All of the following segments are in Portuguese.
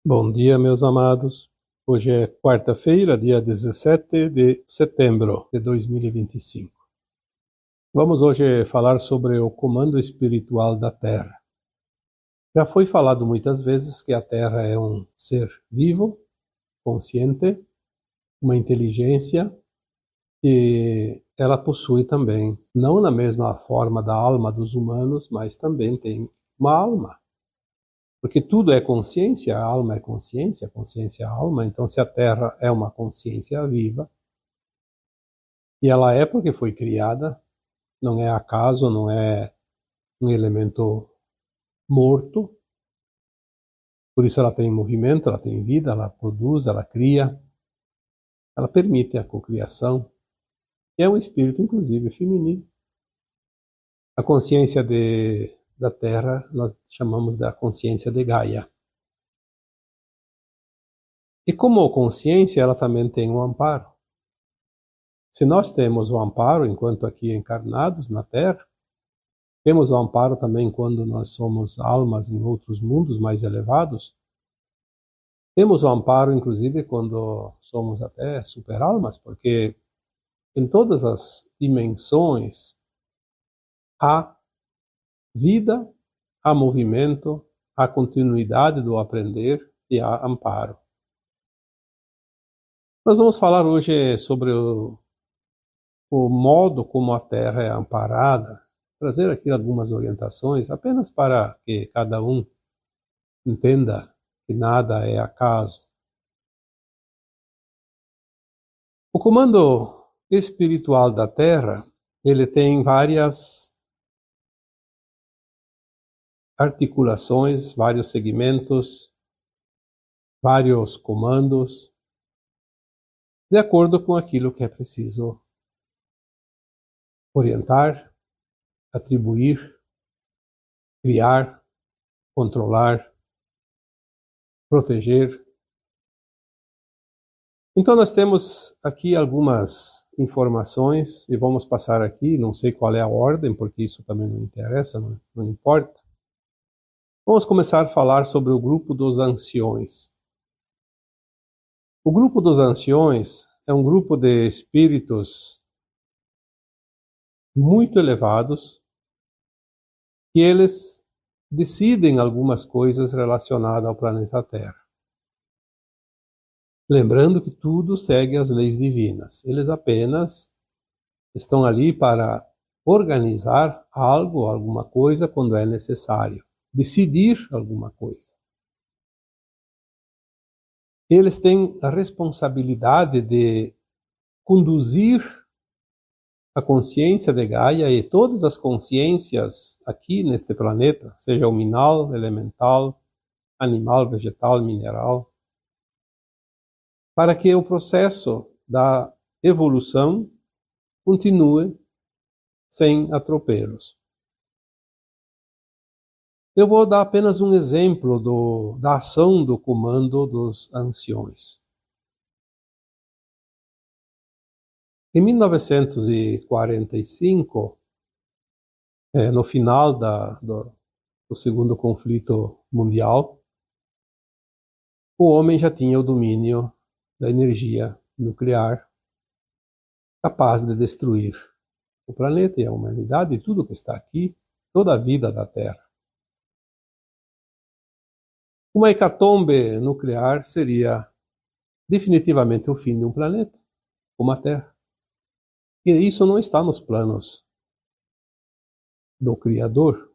Bom dia, meus amados. Hoje é quarta-feira, dia 17 de setembro de 2025. Vamos hoje falar sobre o comando espiritual da Terra. Já foi falado muitas vezes que a Terra é um ser vivo, consciente, uma inteligência, e ela possui também, não na mesma forma da alma dos humanos, mas também tem uma alma. Porque tudo é consciência, a alma é consciência, a consciência é a alma. Então, se a Terra é uma consciência viva, e ela é porque foi criada, não é acaso, não é um elemento morto, por isso ela tem movimento, ela tem vida, ela produz, ela cria, ela permite a cocriação, e é um espírito, inclusive, feminino. A consciência da Terra nós chamamos da consciência de Gaia. E como consciência, ela também tem um amparo. Se nós temos o amparo enquanto aqui encarnados na Terra, temos o amparo também quando nós somos almas em outros mundos mais elevados. Temos o amparo, inclusive, quando somos até super-almas, porque em todas as dimensões há vida, há movimento, há continuidade do aprender e há amparo. Nós vamos falar hoje sobre o modo como a Terra é amparada, trazer aqui algumas orientações, apenas para que cada um entenda que nada é acaso. O comando espiritual da Terra, ele tem várias articulações, vários segmentos, vários comandos, de acordo com aquilo que é preciso orientar, atribuir, criar, controlar, proteger. Então nós temos aqui algumas informações e vamos passar aqui, não sei qual é a ordem, porque isso também não interessa, não importa. Vamos começar a falar sobre o grupo dos anciões. O grupo dos anciões é um grupo de espíritos muito elevados que eles decidem algumas coisas relacionadas ao planeta Terra. Lembrando que tudo segue as leis divinas. Eles apenas estão ali para organizar algo, alguma coisa, quando é necessário. Decidir alguma coisa. Eles têm a responsabilidade de conduzir a consciência de Gaia e todas as consciências aqui neste planeta, seja minal, elemental, animal, vegetal, mineral, para que o processo da evolução continue sem atropelos. Eu vou dar apenas um exemplo da ação do comando dos anciões. Em 1945, no final do segundo conflito mundial, o homem já tinha o domínio da energia nuclear capaz de destruir o planeta e a humanidade e tudo que está aqui, toda a vida da Terra. Uma hecatombe nuclear seria definitivamente o fim de um planeta, como a Terra. E isso não está nos planos do Criador.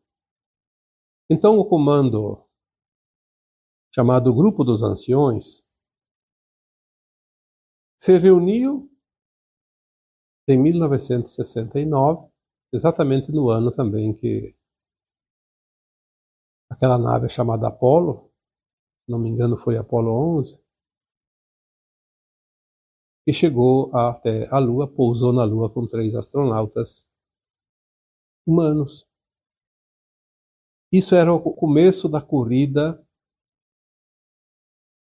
Então o comando chamado Grupo dos Anciões se reuniu em 1969, exatamente no ano também que aquela nave chamada Apollo, se não me engano foi Apollo 11, que chegou até a Lua, pousou na Lua com 3 astronautas humanos. Isso era o começo da corrida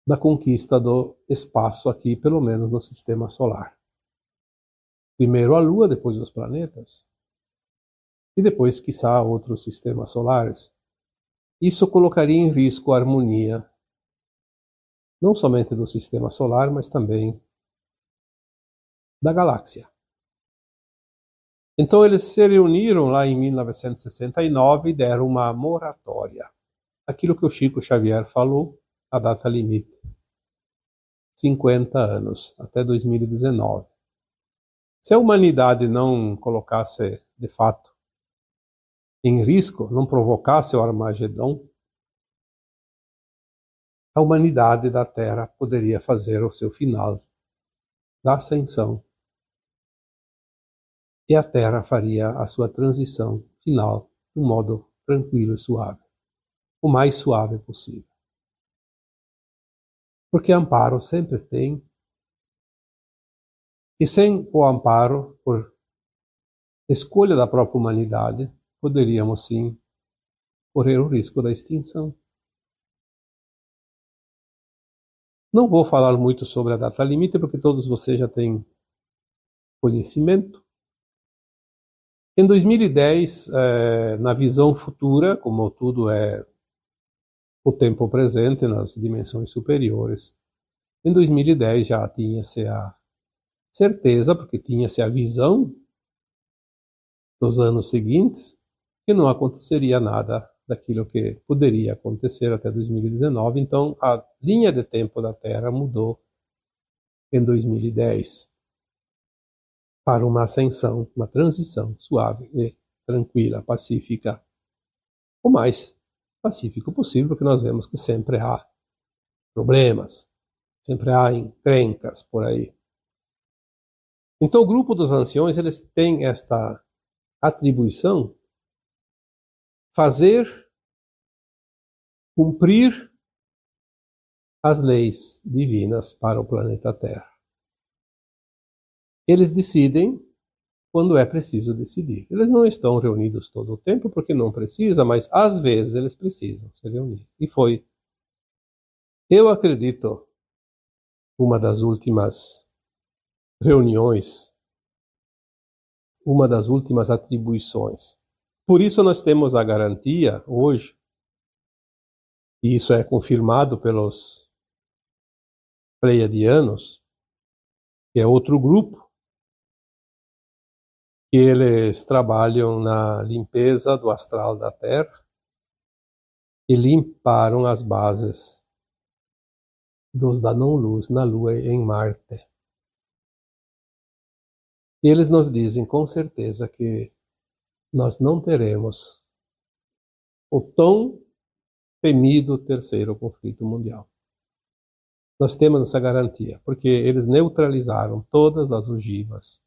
da conquista do espaço aqui, pelo menos no sistema solar. Primeiro a Lua, depois os planetas, e depois, quiçá, outros sistemas solares. Isso colocaria em risco a harmonia não somente do sistema solar, mas também da galáxia. Então eles se reuniram lá em 1969 e deram uma moratória. Aquilo que o Chico Xavier falou, a data limite, 50 anos, até 2019. Se a humanidade não colocasse, de fato, em risco, não provocasse o Armagedon, a humanidade da Terra poderia fazer o seu final da ascensão. E a Terra faria a sua transição final de um modo tranquilo e suave, o mais suave possível. Porque amparo sempre tem, e sem o amparo, por escolha da própria humanidade, poderíamos sim correr o risco da extinção. Não vou falar muito sobre a data limite, porque todos vocês já têm conhecimento. Em 2010, na visão futura, como tudo é o tempo presente nas dimensões superiores, em 2010 já tinha-se a certeza, porque tinha-se a visão dos anos seguintes, que não aconteceria nada daquilo que poderia acontecer até 2019. Então, a linha de tempo da Terra mudou em 2010 para uma ascensão, uma transição suave e tranquila, pacífica, o mais pacífico possível, porque nós vemos que sempre há problemas, sempre há encrencas por aí. Então, o grupo dos anciões, eles têm esta atribuição, fazer cumprir as leis divinas para o planeta Terra. Eles decidem quando é preciso decidir. Eles não estão reunidos todo o tempo, porque não precisa, mas às vezes eles precisam se reunir. E foi, eu acredito, uma das últimas reuniões, uma das últimas atribuições. Por isso nós temos a garantia hoje, e isso é confirmado pelos pleiadianos, que é outro grupo, que eles trabalham na limpeza do astral da Terra e limparam as bases dos da não-luz na Lua e em Marte. Eles nos dizem com certeza que nós não teremos o tão temido terceiro conflito mundial. Nós temos essa garantia, porque eles neutralizaram todas as ogivas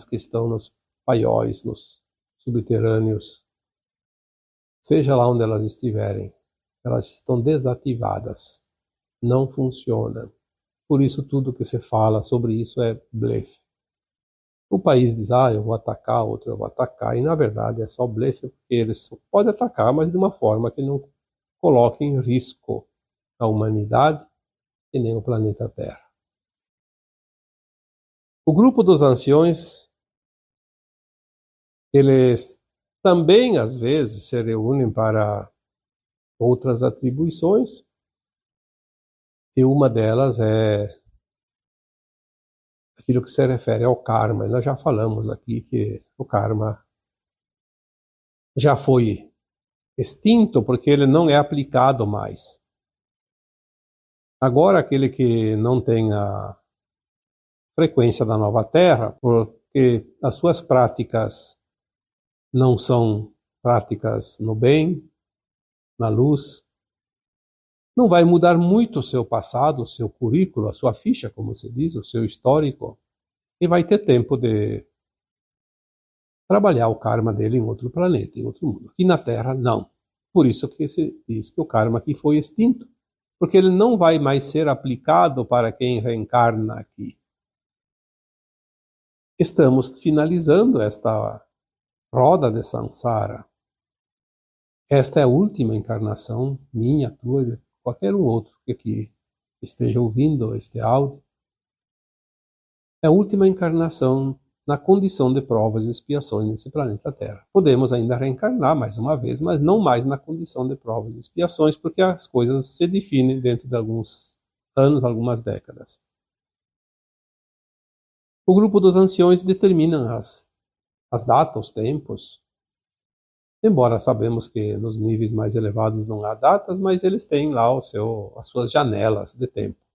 que estão nos paióis, nos subterrâneos, seja lá onde elas estiverem, elas estão desativadas, não funcionam. Por isso tudo que se fala sobre isso é blefe. O país diz, eu vou atacar, outro eu vou atacar, e na verdade é só blefe, porque eles podem atacar, mas de uma forma que não coloque em risco a humanidade e nem o planeta Terra. O grupo dos anciões, eles também às vezes se reúnem para outras atribuições, e uma delas é aquilo que se refere ao karma. Nós já falamos aqui que o karma já foi extinto porque ele não é aplicado mais. Agora aquele que não tem a frequência da nova Terra, porque as suas práticas não são práticas no bem, na luz, não vai mudar muito o seu passado, o seu currículo, a sua ficha, como se diz, o seu histórico, e vai ter tempo de trabalhar o karma dele em outro planeta, em outro mundo. Aqui na Terra, não. Por isso que se diz que o karma aqui foi extinto, porque ele não vai mais ser aplicado para quem reencarna aqui. Estamos finalizando esta roda de samsara. Esta é a última encarnação minha, tua, de qualquer um outro que esteja ouvindo este áudio. É a última encarnação na condição de provas e expiações nesse planeta Terra. Podemos ainda reencarnar mais uma vez, mas não mais na condição de provas e expiações, porque as coisas se definem dentro de alguns anos, algumas décadas. O grupo dos anciões determina as datas, os tempos, embora sabemos que nos níveis mais elevados não há datas, mas eles têm lá as suas janelas de tempo.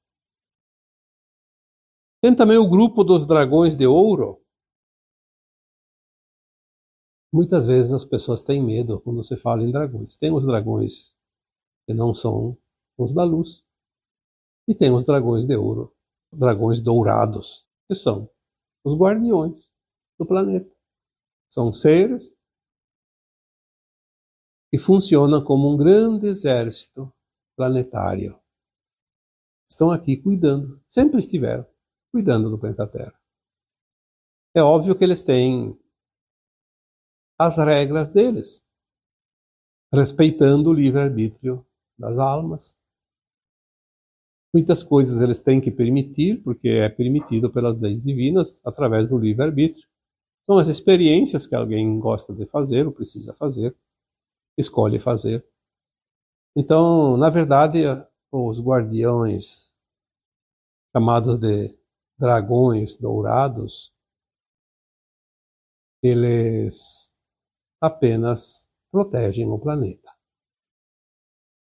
Tem também o grupo dos dragões de ouro. Muitas vezes as pessoas têm medo quando se fala em dragões. Tem os dragões que não são os da luz, e tem os dragões de ouro, dragões dourados, que são os guardiões do planeta. São seres que funcionam como um grande exército planetário. Estão aqui cuidando, sempre estiveram cuidando do planeta Terra. É óbvio que eles têm as regras deles, respeitando o livre-arbítrio das almas. Muitas coisas eles têm que permitir, porque é permitido pelas leis divinas, através do livre-arbítrio. São as experiências que alguém gosta de fazer, ou precisa fazer, escolhe fazer. Então, na verdade, os guardiões, chamados de dragões dourados, eles apenas protegem o planeta.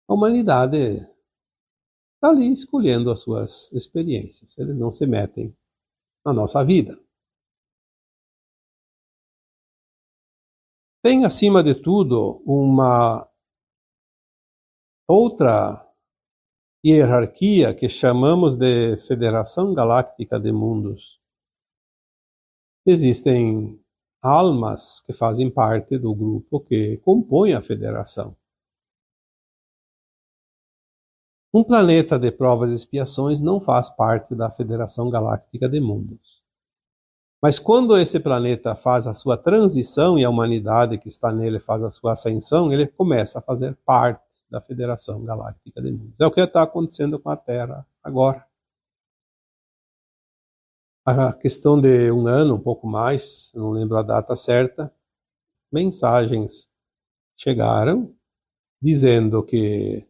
A humanidade está ali escolhendo as suas experiências. Eles não se metem na nossa vida. Tem, acima de tudo, uma outra hierarquia que chamamos de Federação Galáctica de Mundos. Existem almas que fazem parte do grupo que compõe a federação. Um planeta de provas e expiações não faz parte da Federação Galáctica de Mundos. Mas quando esse planeta faz a sua transição e a humanidade que está nele faz a sua ascensão, ele começa a fazer parte da Federação Galáctica de Mundos. É o que está acontecendo com a Terra agora. A questão de um ano, um pouco mais, eu não lembro a data certa, mensagens chegaram dizendo que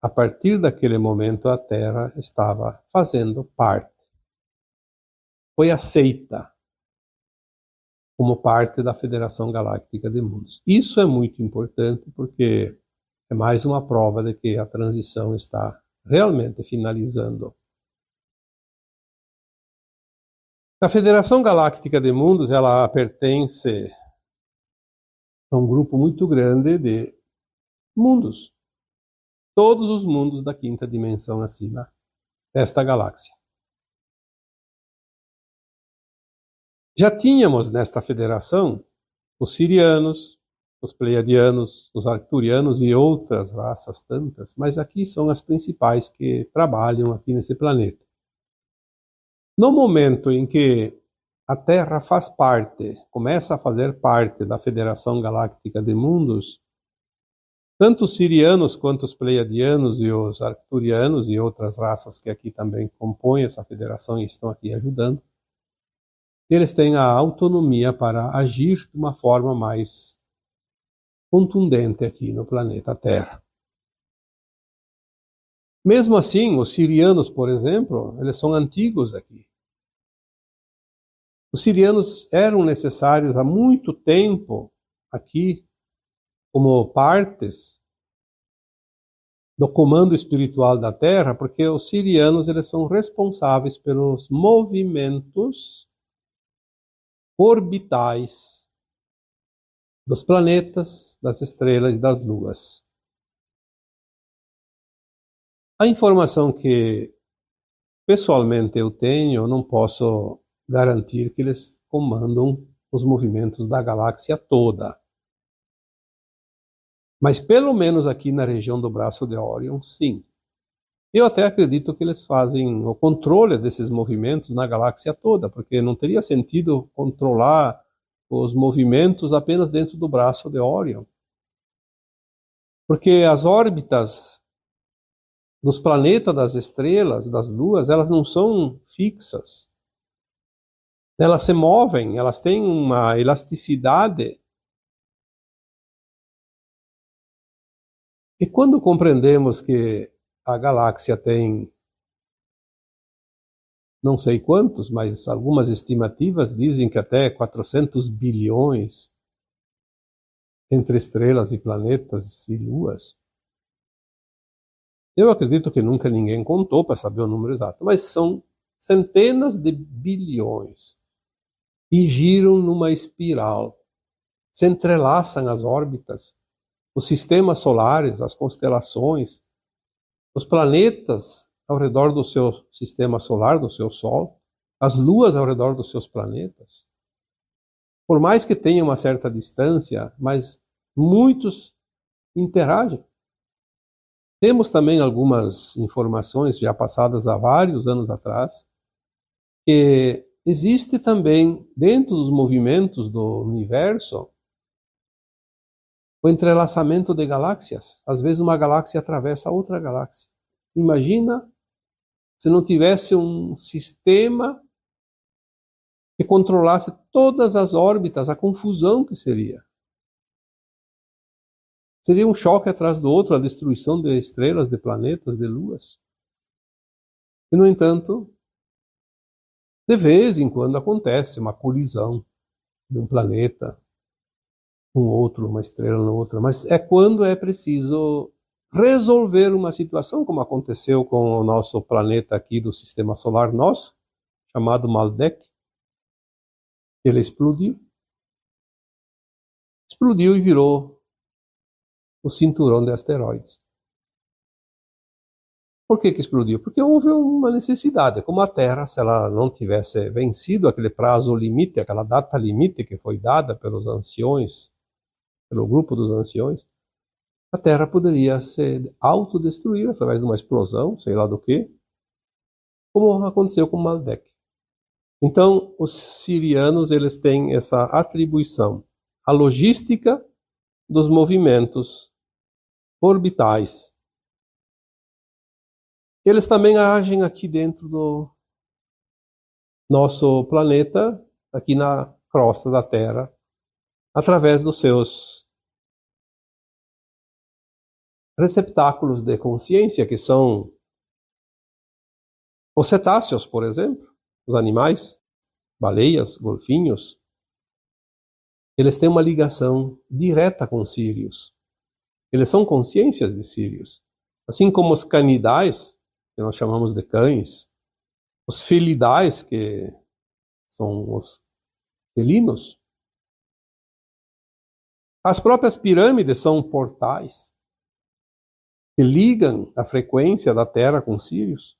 a partir daquele momento a Terra estava fazendo parte, foi aceita como parte da Federação Galáctica de Mundos. Isso é muito importante porque é mais uma prova de que a transição está realmente finalizando. A Federação Galáctica de Mundos, ela pertence a um grupo muito grande de mundos. Todos os mundos da quinta dimensão acima desta galáxia. Já tínhamos nesta federação os sirianos, os pleiadianos, os arcturianos e outras raças tantas, mas aqui são as principais que trabalham aqui nesse planeta. No momento em que a Terra faz parte, começa a fazer parte da Federação Galáctica de Mundos, tanto os sirianos quanto os pleiadianos e os arcturianos e outras raças que aqui também compõem essa federação e estão aqui ajudando, eles têm a autonomia para agir de uma forma mais contundente aqui no planeta Terra. Mesmo assim, os sirianos, por exemplo, eles são antigos aqui. Os sirianos eram necessários há muito tempo aqui como partes do comando espiritual da Terra, porque os sirianos eles são responsáveis pelos movimentos orbitais dos planetas, das estrelas e das luas. A informação que pessoalmente eu tenho, eu não posso garantir que eles comandam os movimentos da galáxia toda. Mas pelo menos aqui na região do braço de Órion, sim. Eu até acredito que eles fazem o controle desses movimentos na galáxia toda, porque não teria sentido controlar os movimentos apenas dentro do braço de Órion. Porque as órbitas dos planetas, das estrelas, das luas, elas não são fixas. Elas se movem, elas têm uma elasticidade. E quando compreendemos que a galáxia tem não sei quantos, mas algumas estimativas dizem que até 400 bilhões entre estrelas e planetas e luas. Eu acredito que nunca ninguém contou para saber o número exato, mas são centenas de bilhões e giram numa espiral, se entrelaçam as órbitas, os sistemas solares, as constelações, os planetas ao redor do seu sistema solar, do seu Sol, as luas ao redor dos seus planetas. Por mais que tenha uma certa distância, mas muitos interagem. Temos também algumas informações já passadas há vários anos atrás, que existe também, dentro dos movimentos do universo, o entrelaçamento de galáxias. Às vezes uma galáxia atravessa outra galáxia. Imagina se não tivesse um sistema que controlasse todas as órbitas, a confusão que seria. Seria um choque atrás do outro, a destruição de estrelas, de planetas, de luas. E, no entanto, de vez em quando acontece uma colisão de um planeta com outro, uma estrela na outra, mas é quando é preciso resolver uma situação, como aconteceu com o nosso planeta aqui do sistema solar nosso, chamado Maldek. Ele explodiu e virou o cinturão de asteroides. Por que explodiu? Porque houve uma necessidade. Como a Terra, se ela não tivesse vencido aquele prazo limite, aquela data limite que foi dada pelos anciões, pelo grupo dos anciões, a Terra poderia se autodestruir através de uma explosão, sei lá do que, como aconteceu com Maldek. Então, os sirianos, eles têm essa atribuição. A logística dos movimentos orbitais. Eles também agem aqui dentro do nosso planeta, aqui na crosta da Terra, através dos seus receptáculos de consciência, que são os cetáceos, por exemplo, os animais, baleias, golfinhos. Eles têm uma ligação direta com Sírius. Eles são consciências de Sírius. Assim como os canidais, que nós chamamos de cães, os felidais, que são os felinos. As próprias pirâmides são portais que ligam a frequência da Terra com Sírius.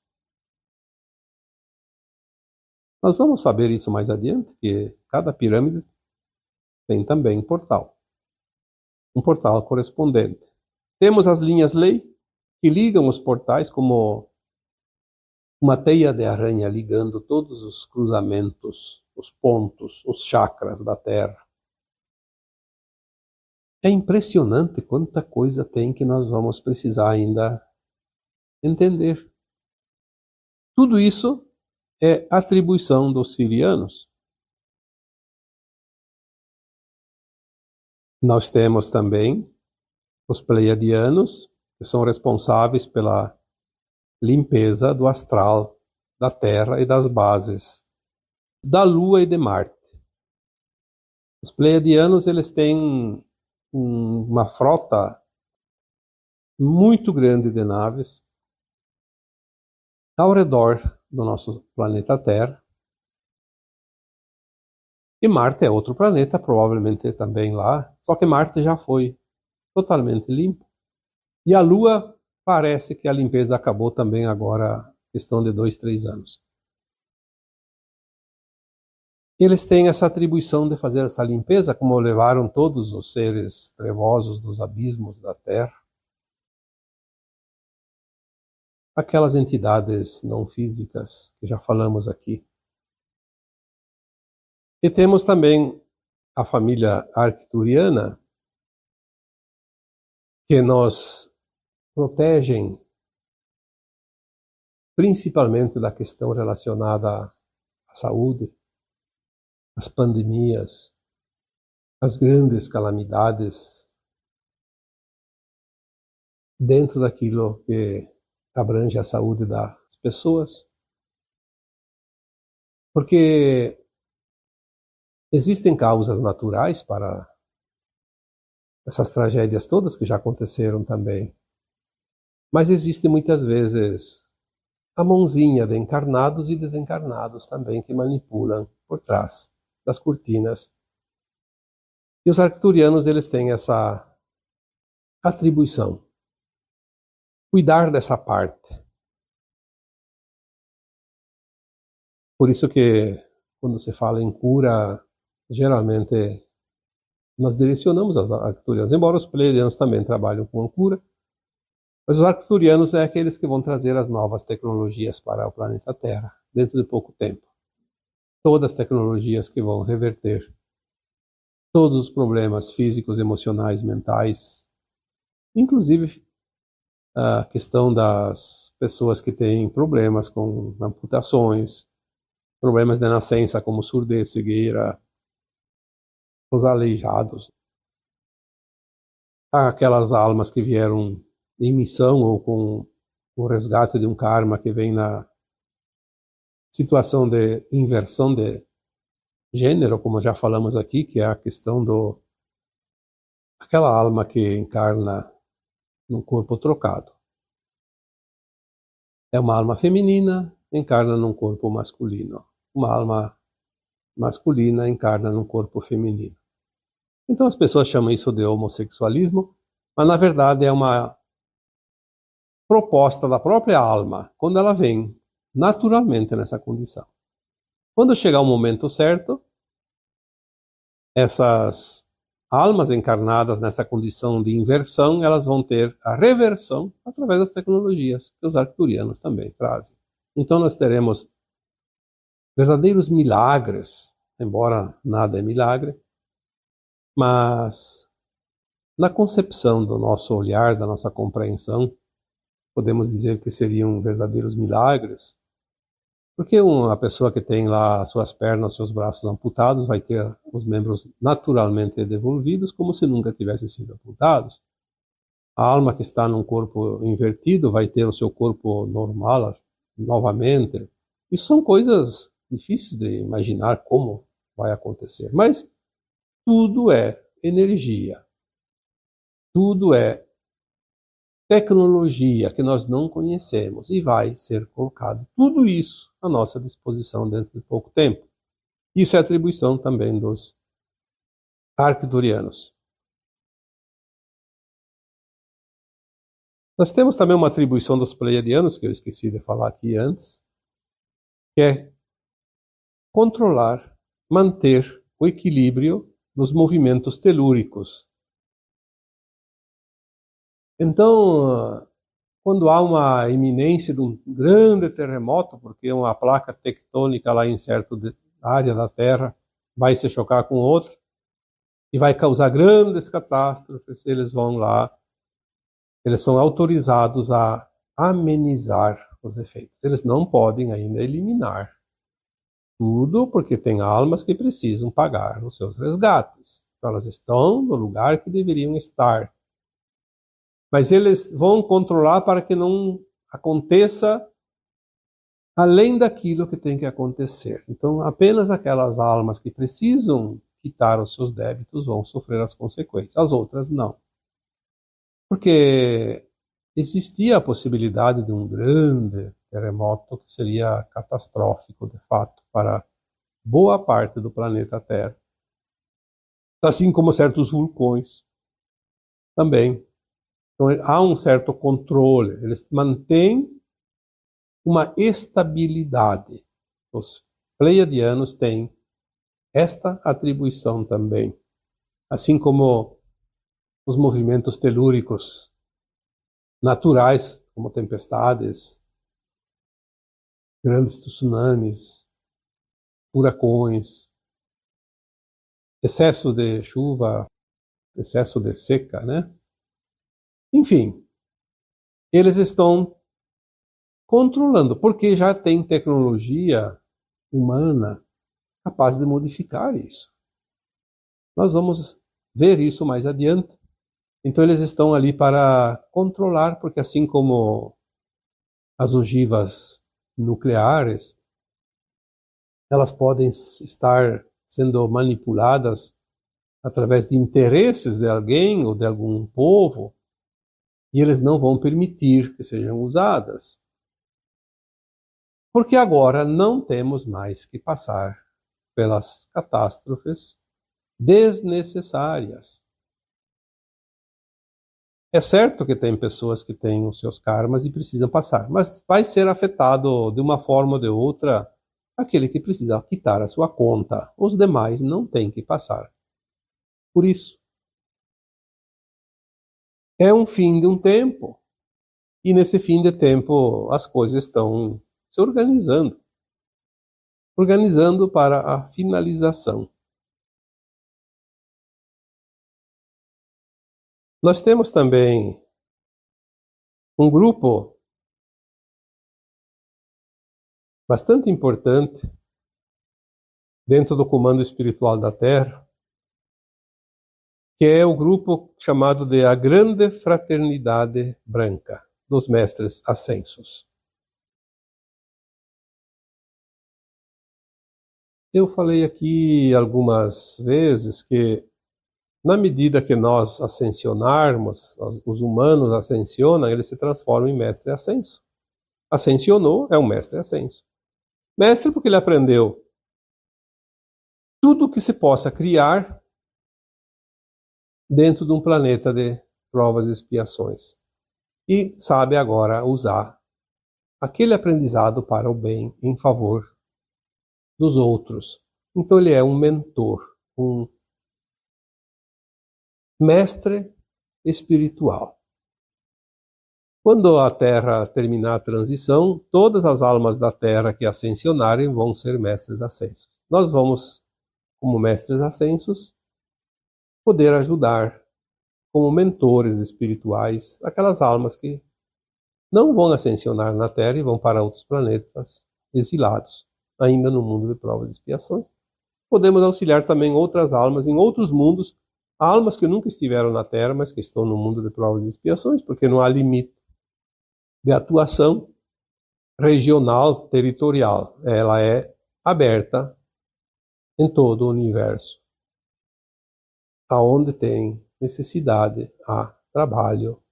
Nós vamos saber isso mais adiante, que cada pirâmide tem também um portal correspondente. Temos as linhas lei, que ligam os portais como uma teia de aranha ligando todos os cruzamentos, os pontos, os chakras da Terra. É impressionante quanta coisa tem que nós vamos precisar ainda entender. Tudo isso é atribuição dos sirianos. Nós temos também os pleiadianos, que são responsáveis pela limpeza do astral da Terra e das bases da Lua e de Marte. Os pleiadianos, eles têm uma frota muito grande de naves ao redor do nosso planeta Terra. E Marte é outro planeta, provavelmente também lá, só que Marte já foi totalmente limpo. E a Lua parece que a limpeza acabou também agora, questão de 2, 3 anos. Eles têm essa atribuição de fazer essa limpeza, como levaram todos os seres trevosos dos abismos da Terra. Aquelas entidades não físicas que já falamos aqui. E temos também a família arcturiana, que nos protegem principalmente da questão relacionada à saúde, as pandemias, as grandes calamidades dentro daquilo que abrange a saúde das pessoas. Porque existem causas naturais para essas tragédias todas que já aconteceram também. Mas existe muitas vezes a mãozinha de encarnados e desencarnados também que manipulam por trás das cortinas. E os arcturianos, eles têm essa atribuição. Cuidar dessa parte. Por isso que, quando se fala em cura, geralmente nós direcionamos aos arcturianos, embora os pleiadianos também trabalham com a cura, mas os arcturianos é aqueles que vão trazer as novas tecnologias para o planeta Terra, dentro de pouco tempo. Todas as tecnologias que vão reverter todos os problemas físicos, emocionais, mentais, inclusive a questão das pessoas que têm problemas com amputações, problemas de nascença como surdez, cegueira, os aleijados, aquelas almas que vieram em missão ou com o resgate de um karma que vem na situação de inversão de gênero, como já falamos aqui, que é a questão aquela alma que encarna num corpo trocado. É uma alma feminina, encarna num corpo masculino. Uma alma masculina encarna num corpo feminino. Então as pessoas chamam isso de homossexualismo, mas na verdade é uma proposta da própria alma, quando ela vem naturalmente nessa condição. Quando chegar o momento certo, essas almas encarnadas nessa condição de inversão, elas vão ter a reversão através das tecnologias que os arcturianos também trazem. Então nós teremos verdadeiros milagres, embora nada é milagre, mas na concepção do nosso olhar, da nossa compreensão, podemos dizer que seriam verdadeiros milagres, porque uma pessoa que tem lá suas pernas, seus braços amputados, vai ter os membros naturalmente devolvidos, como se nunca tivessem sido amputados. A alma que está num corpo invertido vai ter o seu corpo normal novamente. Isso são coisas difíceis de imaginar como vai acontecer, mas tudo é energia, tudo é tecnologia que nós não conhecemos e vai ser colocado tudo isso à nossa disposição dentro de pouco tempo. Isso é atribuição também dos arcturianos. Nós temos também uma atribuição dos pleiadianos, que eu esqueci de falar aqui antes, que é controlar, manter o equilíbrio dos movimentos telúricos. Então, quando há uma iminência de um grande terremoto, porque uma placa tectônica lá em certa área da Terra vai se chocar com outra e vai causar grandes catástrofes, eles vão lá, eles são autorizados a amenizar os efeitos. Eles não podem ainda eliminar tudo, porque tem almas que precisam pagar os seus resgates. Então, elas estão no lugar que deveriam estar. Mas eles vão controlar para que não aconteça além daquilo que tem que acontecer. Então, apenas aquelas almas que precisam quitar os seus débitos vão sofrer as consequências. As outras, não. Porque existia a possibilidade de um grande terremoto que seria catastrófico, de fato, para boa parte do planeta Terra. Assim como certos vulcões também. Então, há um certo controle, eles mantêm uma estabilidade. Os pleiadianos têm esta atribuição também. Assim como os movimentos telúricos naturais, como tempestades, grandes tsunamis, furacões, excesso de chuva, excesso de seca, né? Enfim, eles estão controlando, porque já tem tecnologia humana capaz de modificar isso. Nós vamos ver isso mais adiante. Então eles estão ali para controlar, porque assim como as ogivas nucleares, elas podem estar sendo manipuladas através de interesses de alguém ou de algum povo, e eles não vão permitir que sejam usadas. Porque agora não temos mais que passar pelas catástrofes desnecessárias. É certo que tem pessoas que têm os seus karmas e precisam passar, mas vai ser afetado de uma forma ou de outra aquele que precisa quitar a sua conta. Os demais não têm que passar. Por isso, é um fim de um tempo, e nesse fim de tempo as coisas estão se organizando para a finalização. Nós temos também um grupo bastante importante dentro do comando espiritual da Terra, que é o grupo chamado de a Grande Fraternidade Branca, dos Mestres Ascensos. Eu falei aqui algumas vezes que, na medida que nós ascensionarmos, os humanos ascensionam, eles se transformam em mestre ascenso. Ascensionou, é um mestre ascenso. Mestre porque ele aprendeu tudo que se possa criar dentro de um planeta de provas e expiações. E sabe agora usar aquele aprendizado para o bem, em favor dos outros. Então ele é um mentor, um mestre espiritual. Quando a Terra terminar a transição, todas as almas da Terra que ascensionarem vão ser mestres ascensos. Nós vamos, como mestres ascensos, poder ajudar como mentores espirituais aquelas almas que não vão ascensionar na Terra e vão para outros planetas exilados, ainda no mundo de provas e expiações. Podemos auxiliar também outras almas em outros mundos, almas que nunca estiveram na Terra, mas que estão no mundo de provas e expiações, porque não há limite de atuação regional, territorial. Ela é aberta em todo o universo. Aonde tem necessidade, há trabalho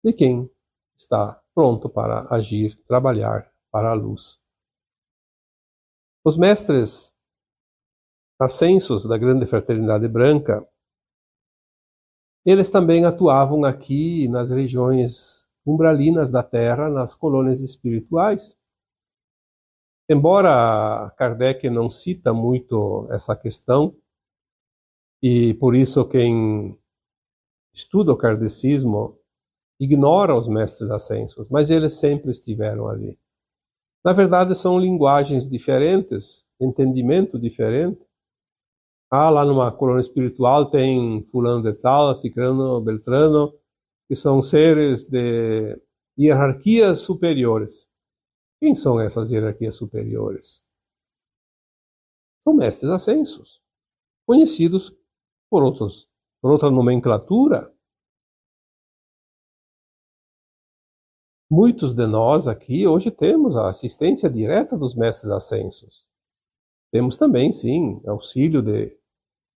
de quem está pronto para agir, trabalhar para a luz. Os mestres ascensos da Grande Fraternidade Branca, eles também atuavam aqui nas regiões umbralinas da Terra, nas colônias espirituais. Embora Kardec não cita muito essa questão, e por isso quem estuda o kardecismo ignora os mestres ascensos, mas eles sempre estiveram ali. Na verdade, são linguagens diferentes, entendimento diferente. Lá numa colônia espiritual tem fulano de tal, cicrano, beltrano, que são seres de hierarquias superiores. Quem são essas hierarquias superiores? São mestres ascensos, conhecidos por outra nomenclatura. Muitos de nós aqui hoje temos a assistência direta dos mestres ascensos. Temos também, sim, auxílio de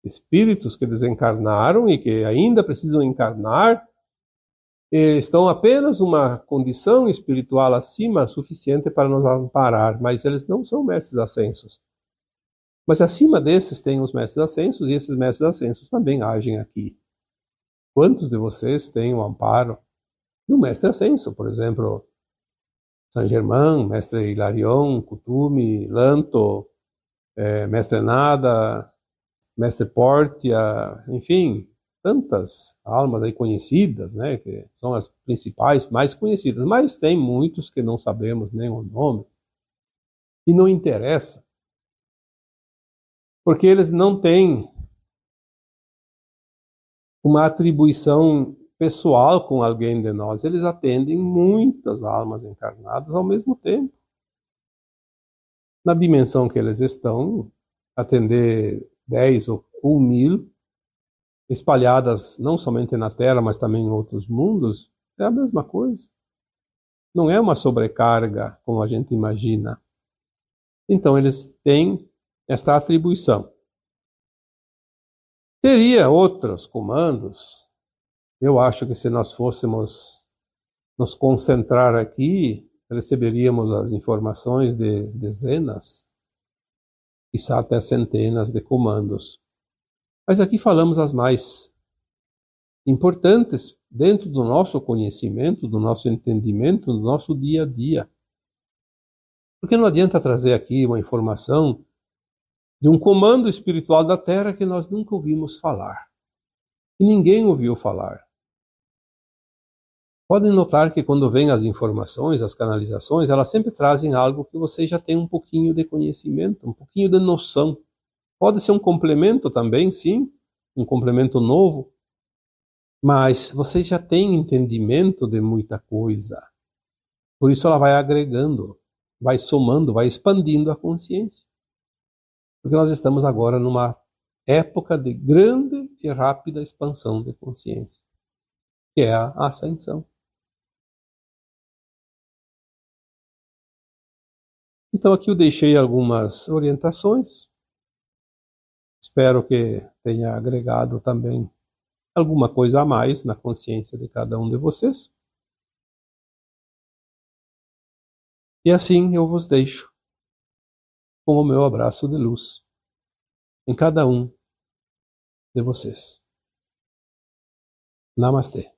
espíritos que desencarnaram e que ainda precisam encarnar, e estão apenas uma condição espiritual acima, suficiente para nos amparar, mas eles não são mestres ascensos. Mas acima desses tem os mestres ascensos, e esses mestres ascensos também agem aqui. Quantos de vocês têm o amparo do mestre ascenso? Por exemplo, Saint Germain, mestre Hilarion, Kuthumi, Lanto, mestre Nada, mestre Portia, enfim, tantas almas aí conhecidas, né, que são as principais, mais conhecidas, mas tem muitos que não sabemos nem o nome, e não interessa, porque eles não têm uma atribuição pessoal com alguém de nós, eles atendem muitas almas encarnadas ao mesmo tempo. Na dimensão que eles estão, atender 10 ou 1.000, espalhadas não somente na Terra, mas também em outros mundos, é a mesma coisa. Não é uma sobrecarga como a gente imagina. Então eles têm esta atribuição. Teria outros comandos. Eu acho que se nós fôssemos nos concentrar aqui, receberíamos as informações de dezenas, quizá até centenas de comandos. Mas aqui falamos as mais importantes dentro do nosso conhecimento, do nosso entendimento, do nosso dia a dia. Porque não adianta trazer aqui uma informação de um comando espiritual da Terra que nós nunca ouvimos falar. E ninguém ouviu falar. Podem notar que quando vêm as informações, as canalizações, elas sempre trazem algo que você já tem um pouquinho de conhecimento, um pouquinho de noção. Pode ser um complemento também, sim, um complemento novo, mas você já tem entendimento de muita coisa. Por isso ela vai agregando, vai somando, vai expandindo a consciência. Porque nós estamos agora numa época de grande e rápida expansão de consciência, que é a ascensão. Então aqui eu deixei algumas orientações. Espero que tenha agregado também alguma coisa a mais na consciência de cada um de vocês. E assim eu vos deixo com o meu abraço de luz em cada um de vocês. Namastê.